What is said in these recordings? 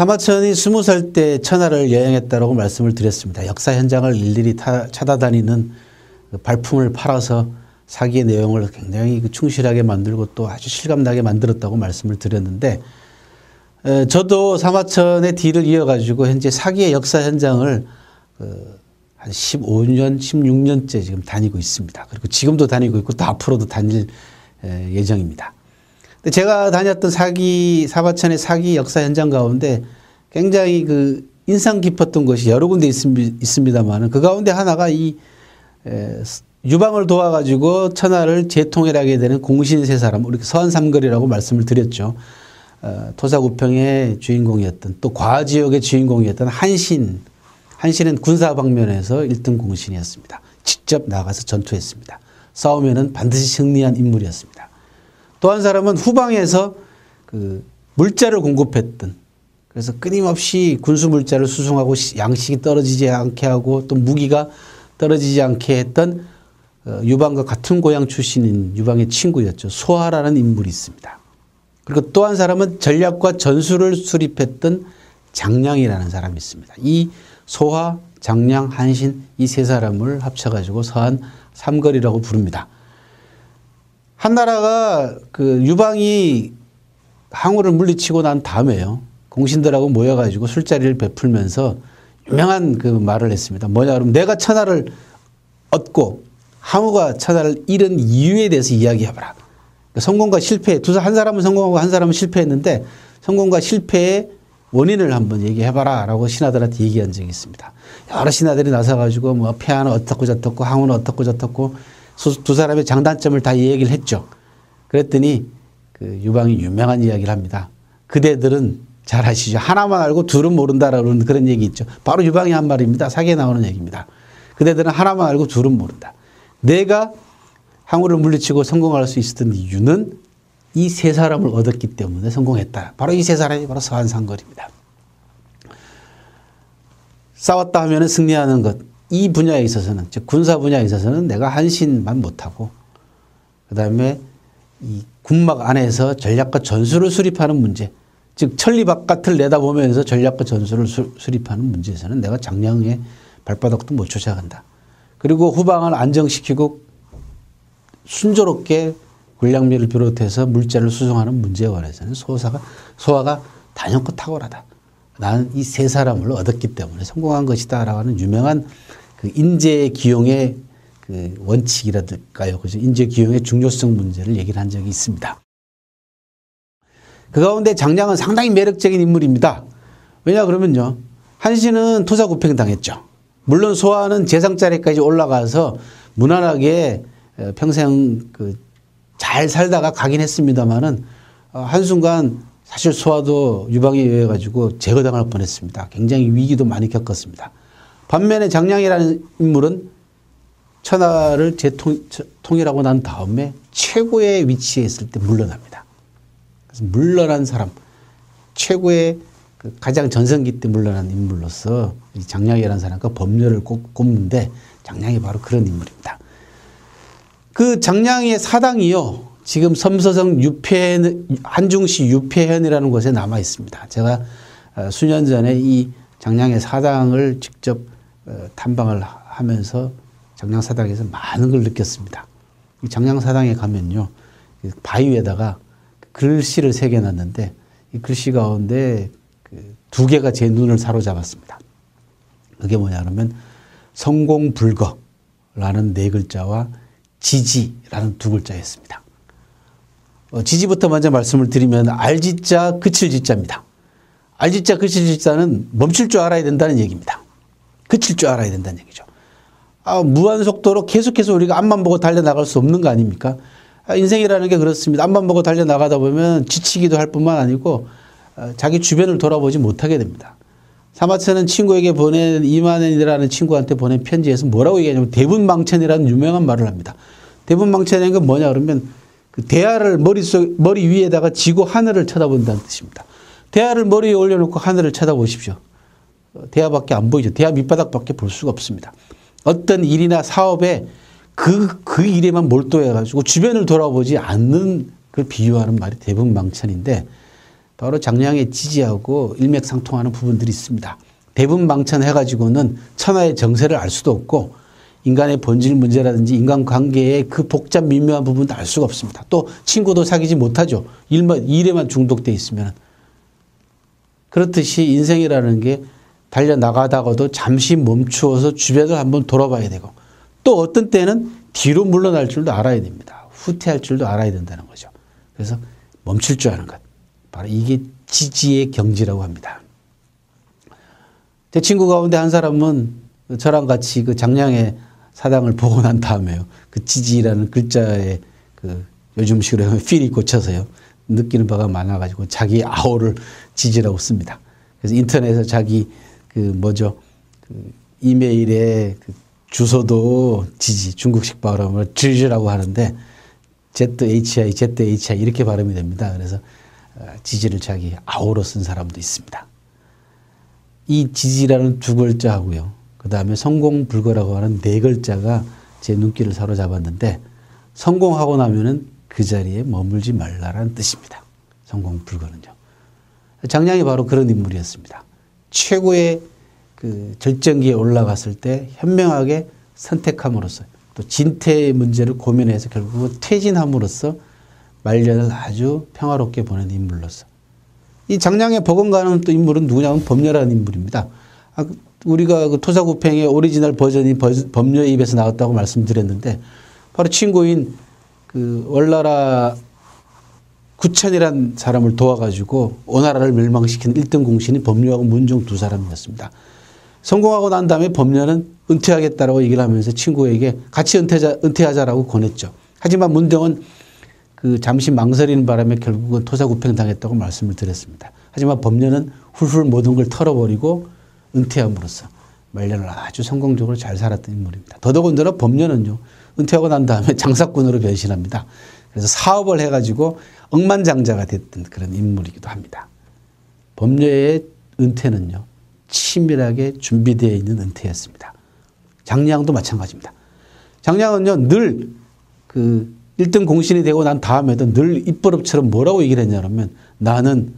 사마천이 20살 때 천하를 여행했다라고 말씀을 드렸습니다. 역사 현장을 일일이 찾아다니는 발품을 팔아서 사기의 내용을 굉장히 충실하게 만들고 또 아주 실감나게 만들었다고 말씀을 드렸는데, 저도 사마천의 뒤를 이어가지고 현재 사기의 역사 현장을 한 15년, 16년째 지금 다니고 있습니다. 그리고 지금도 다니고 있고 또 앞으로도 다닐 예정입니다. 근데 제가 다녔던 사마천의 사기 역사 현장 가운데 굉장히 인상 깊었던 것이 여러 군데 있습니다만, 그 가운데 하나가 이 유방을 도와가지고 천하를 재통일하게 되는 공신 세 사람, 우리 서한삼거리라고 말씀을 드렸죠. 토사구평의 주인공이었던, 또 과지역의 주인공이었던 한신은 군사 방면에서 1등 공신이었습니다. 직접 나가서 전투했습니다. 싸우면은 반드시 승리한 인물이었습니다. 또 한 사람은 후방에서 물자를 공급했던, 그래서 끊임없이 군수 물자를 수송하고 양식이 떨어지지 않게 하고 또 무기가 떨어지지 않게 했던 유방과 같은 고향 출신인 유방의 친구였죠. 소하라는 인물이 있습니다. 그리고 또 한 사람은 전략과 전술을 수립했던 장량이라는 사람이 있습니다. 이 소하, 장량, 한신 이 세 사람을 합쳐가지고 서한 삼거리라고 부릅니다. 한나라가 유방이 항우를 물리치고 난 다음에요, 공신들하고 모여가지고 술자리를 베풀면서 유명한 말을 했습니다. 뭐냐 그러면, 내가 천하를 얻고 항우가 천하를 잃은 이유에 대해서 이야기해봐라. 성공과 실패, 한 사람은 성공하고 한 사람은 실패했는데 성공과 실패의 원인을 한번 얘기해봐라 라고 신하들한테 얘기한 적이 있습니다. 여러 신하들이 나서가지고 폐하는 어떻고 저떻고 항우는 어떻고 저떻고 두 사람의 장단점을 다 얘기를 했죠. 그랬더니 유방이 유명한 이야기를 합니다. 그대들은 잘 아시죠. 하나만 알고 둘은 모른다라는 그런 얘기 있죠. 바로 유방이 한 말입니다. 사기에 나오는 얘기입니다. 그대들은 하나만 알고 둘은 모른다. 내가 항우를 물리치고 성공할 수 있었던 이유는 이 세 사람을 얻었기 때문에 성공했다. 바로 이 세 사람이 바로 서한삼거리입니다. 싸웠다 하면 승리하는 것, 이 분야에 있어서는, 즉 군사 분야에 있어서는 내가 한신만 못하고, 그 다음에 이 군막 안에서 전략과 전술을 수립하는 문제, 즉 천리 바깥을 내다보면서 전략과 전술을 수립하는 문제에서는 내가 장량의 발바닥도 못 쫓아간다. 그리고 후방을 안정시키고 순조롭게 군량미를 비롯해서 물자를 수송하는 문제에 관해서는 소하가 단연코 탁월하다. 나는 이 세 사람을 얻었기 때문에 성공한 것이다 라고 하는 유명한 인재 기용의 원칙이랄까요. 그죠? 인재 기용의 중요성 문제를 얘기를 한 적이 있습니다. 그 가운데 장량은 상당히 매력적인 인물입니다. 왜냐 그러면요, 한신은 토사구팽 당했죠. 물론 소하는 재상자리까지 올라가서 무난하게 평생 잘 살다가 가긴 했습니다만은 한순간 사실 소하도 유방에 의해 가지고 제거당할 뻔했습니다. 굉장히 위기도 많이 겪었습니다. 반면에 장량이라는 인물은 천하를 재통일하고 난 다음에 최고의 위치에 있을 때 물러납니다. 그래서 물러난 사람, 최고의 가장 전성기 때 물러난 인물로서 이 장량이라는 사람과 법렬을 꼽는데, 장량이 바로 그런 인물입니다. 그 장량의 사당이요, 지금 섬서성 한중시 유폐현이라는 곳에 남아 있습니다. 제가 수년 전에 이 장량의 사당을 직접 탐방을 하면서 장량 사당에서 많은 걸 느꼈습니다. 이 장량사당에 가면요. 바위 위에다가 글씨를 새겨놨는데 이 글씨 가운데 두 개가 제 눈을 사로잡았습니다. 그게 뭐냐 그러면 성공불거라는 네 글자와 지지라는 두 글자였습니다. 지지부터 먼저 말씀을 드리면 알지자 그칠 지자입니다. 알지자 그칠 지자는 멈출 줄 알아야 된다는 얘기입니다. 그칠 줄 알아야 된다는 얘기죠. 무한속도로 계속해서 우리가 앞만 보고 달려나갈 수 없는 거 아닙니까? 인생이라는 게 그렇습니다. 앞만 보고 달려나가다 보면 지치기도 할 뿐만 아니고 자기 주변을 돌아보지 못하게 됩니다. 사마천은 친구에게 보낸 이만현이라는 친구한테 보낸 편지에서 뭐라고 얘기하냐면 대분망천이라는 유명한 말을 합니다. 대분망천이라는 건 뭐냐 그러면 그 대야를 머리 위에다가 지고 하늘을 쳐다본다는 뜻입니다. 대야를 머리 위에 올려놓고 하늘을 쳐다보십시오. 대야밖에 안 보이죠. 대야 밑바닥밖에 볼 수가 없습니다. 어떤 일이나 사업에 그 일에만 몰두해가지고 주변을 돌아보지 않는 걸 비유하는 말이 대분망천인데 바로 장량의 지지하고 일맥상통하는 부분들이 있습니다. 대분망천 해가지고는 천하의 정세를 알 수도 없고 인간의 본질 문제라든지 인간관계의 그 복잡 미묘한 부분도 알 수가 없습니다. 또 친구도 사귀지 못하죠. 일에만 중독돼 있으면. 그렇듯이 인생이라는 게 달려나가다가도 잠시 멈추어서 주변을 한번 돌아봐야 되고 또 어떤 때는 뒤로 물러날 줄도 알아야 됩니다. 후퇴할 줄도 알아야 된다는 거죠. 그래서 멈출 줄 아는 것. 바로 이게 지지의 경지라고 합니다. 제 친구 가운데 한 사람은 저랑 같이 그 장량의 사당을 보고 난 다음에요. 그 지지라는 글자에 그 요즘식으로 하면 필이 꽂혀서요. 느끼는 바가 많아가지고 자기 아호를 지지라고 씁니다. 그래서 인터넷에서 자기 그 이메일에 그 주소도 지지, 중국식 발음을 지지라고 하는데 ZHI 이렇게 발음이 됩니다. 그래서 지지를 자기 아호로 쓴 사람도 있습니다. 이 지지라는 두 글자하고요. 그 다음에 성공불거라고 하는 네 글자가 제 눈길을 사로잡았는데 성공하고 나면은 그 자리에 머물지 말라라는 뜻입니다. 성공불거는요. 장량이 바로 그런 인물이었습니다. 최고의 그 절정기에 올라갔을 때 현명하게 선택함으로써 또 진퇴의 문제를 고민해서 결국은 퇴진함으로써 말년을 아주 평화롭게 보낸 인물로서 이 장량의 버금가는 또 인물은 누구냐면 법녀라는 인물입니다. 우리가 그 토사구팽의 오리지널 버전이 법녀의 입에서 나왔다고 말씀드렸는데 바로 친구인 그 월나라 구천이라는 사람을 도와가지고 오나라를 멸망시킨 1등 공신이 법녀하고 문종 두 사람이었습니다. 성공하고 난 다음에 법녀는 은퇴하겠다라고 얘기를 하면서 친구에게 같이 은퇴하자라고 권했죠. 하지만 문종은 그 잠시 망설이는 바람에 결국은 토사구팽 당했다고 말씀을 드렸습니다. 하지만 법녀는 훌훌 모든 걸 털어버리고 은퇴함으로써 말년을 아주 성공적으로 잘 살았던 인물입니다. 더더군다나 법녀는요. 은퇴하고 난 다음에 장사꾼으로 변신합니다. 그래서 사업을 해가지고 억만장자가 됐던 그런 인물이기도 합니다. 법녀의 은퇴는요. 치밀하게 준비되어 있는 은퇴였습니다. 장량도 마찬가지입니다. 장량은요. 늘 그 1등 공신이 되고 난 다음에도 늘 입버릇처럼 뭐라고 얘기를 했냐면 나는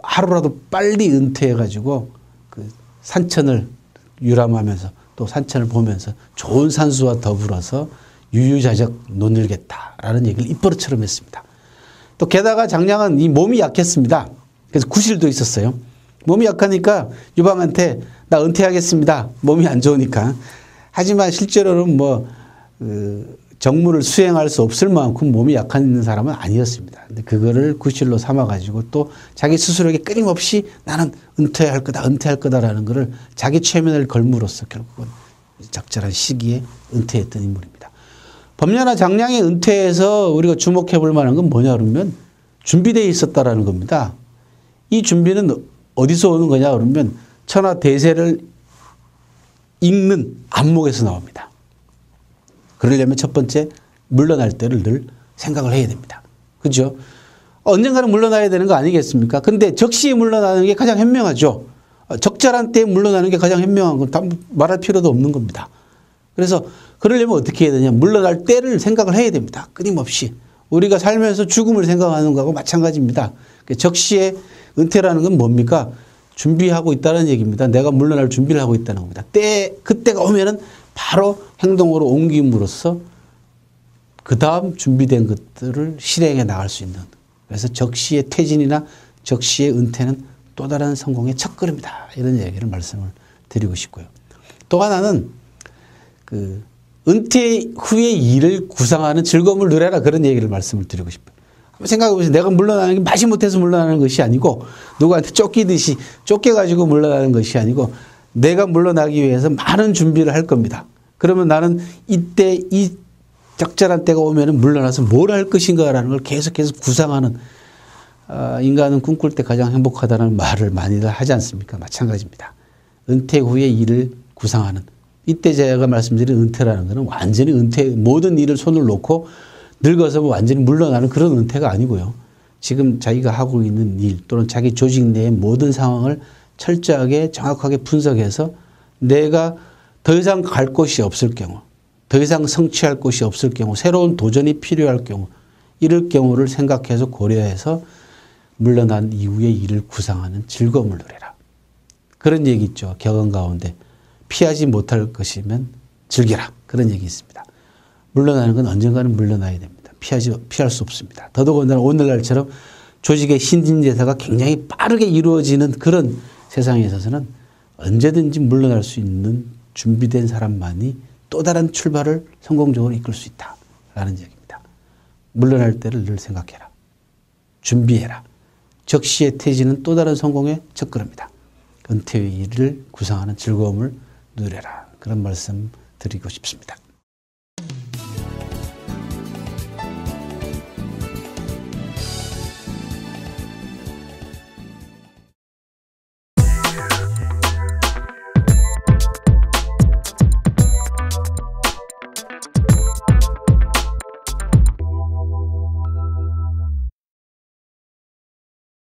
하루라도 빨리 은퇴해가지고 그 산천을 유람하면서 또 산천을 보면서 좋은 산수와 더불어서 유유자적 논일겠다라는 얘기를 입버릇처럼 했습니다. 또 게다가 장량은 이 몸이 약했습니다. 그래서 구실도 있었어요. 몸이 약하니까 유방한테 나 은퇴하겠습니다. 몸이 안 좋으니까. 하지만 실제로는 정무를 수행할 수 없을 만큼 몸이 약한 사람은 아니었습니다. 근데 그거를 구실로 삼아가지고 또 자기 스스로에게 끊임없이 나는 은퇴할 거다라는 거를 자기 최면을 걸므로써 결국은 적절한 시기에 은퇴했던 인물입니다. 법녀나 장량의 은퇴에서 우리가 주목해 볼 만한 건 뭐냐 그러면 준비되어 있었다라는 겁니다. 이 준비는 어디서 오는 거냐 그러면 천하 대세를 읽는 안목에서 나옵니다. 그러려면 첫 번째 물러날 때를 늘 생각을 해야 됩니다. 그렇죠? 언젠가는 물러나야 되는 거 아니겠습니까? 근데 적시에 물러나는 게 가장 현명하죠. 적절한 때에 물러나는 게 가장 현명한 건 말할 필요도 없는 겁니다. 그래서 그러려면 어떻게 해야 되냐. 물러날 때를 생각을 해야 됩니다. 끊임없이. 우리가 살면서 죽음을 생각하는 거하고 마찬가지입니다. 적시에 은퇴라는 건 뭡니까? 준비하고 있다는 얘기입니다. 내가 물러날 준비를 하고 있다는 겁니다. 그때가 오면은 바로 행동으로 옮김으로써 그 다음 준비된 것들을 실행해 나갈 수 있는. 그래서 적시의 퇴진이나 적시의 은퇴는 또 다른 성공의 첫걸음이다. 이런 얘기를 말씀을 드리고 싶고요. 또 하나는 그 은퇴 후의 일을 구상하는 즐거움을 누려라. 그런 얘기를 말씀을 드리고 싶어요. 한번 생각해 보세요. 내가 물러나는 게 맛이 못해서 물러나는 것이 아니고 누구한테 쫓기듯이 쫓겨가지고 물러나는 것이 아니고 내가 물러나기 위해서 많은 준비를 할 겁니다. 그러면 나는 이때 이 적절한 때가 오면 물러나서 뭘 할 것인가라는 걸 계속해서 구상하는 인간은 꿈꿀 때 가장 행복하다는 말을 많이들 하지 않습니까? 마찬가지입니다. 은퇴 후에 일을 구상하는 이때 제가 말씀드린 은퇴라는 것은 완전히 은퇴 모든 일을 손을 놓고 늙어서 완전히 물러나는 그런 은퇴가 아니고요. 지금 자기가 하고 있는 일 또는 자기 조직 내의 모든 상황을 철저하게 정확하게 분석해서 내가 더 이상 갈 곳이 없을 경우 더 이상 성취할 곳이 없을 경우 새로운 도전이 필요할 경우 이럴 경우를 생각해서 고려해서 물러난 이후의 일을 구상하는 즐거움을 누려라. 그런 얘기 있죠. 격언 가운데 피하지 못할 것이면 즐겨라. 그런 얘기 있습니다. 물러나는 건 언젠가는 물러나야 됩니다. 피할 수 없습니다. 더더군다나 오늘날처럼 조직의 신진제사가 굉장히 빠르게 이루어지는 그런 세상에 있어서는 언제든지 물러날 수 있는 준비된 사람만이 또 다른 출발을 성공적으로 이끌 수 있다라는 얘기입니다. 물러날 때를 늘 생각해라. 준비해라. 적시의 퇴진은 또 다른 성공의 첫걸음이다. 은퇴의 일을 구상하는 즐거움을 누려라. 그런 말씀 드리고 싶습니다.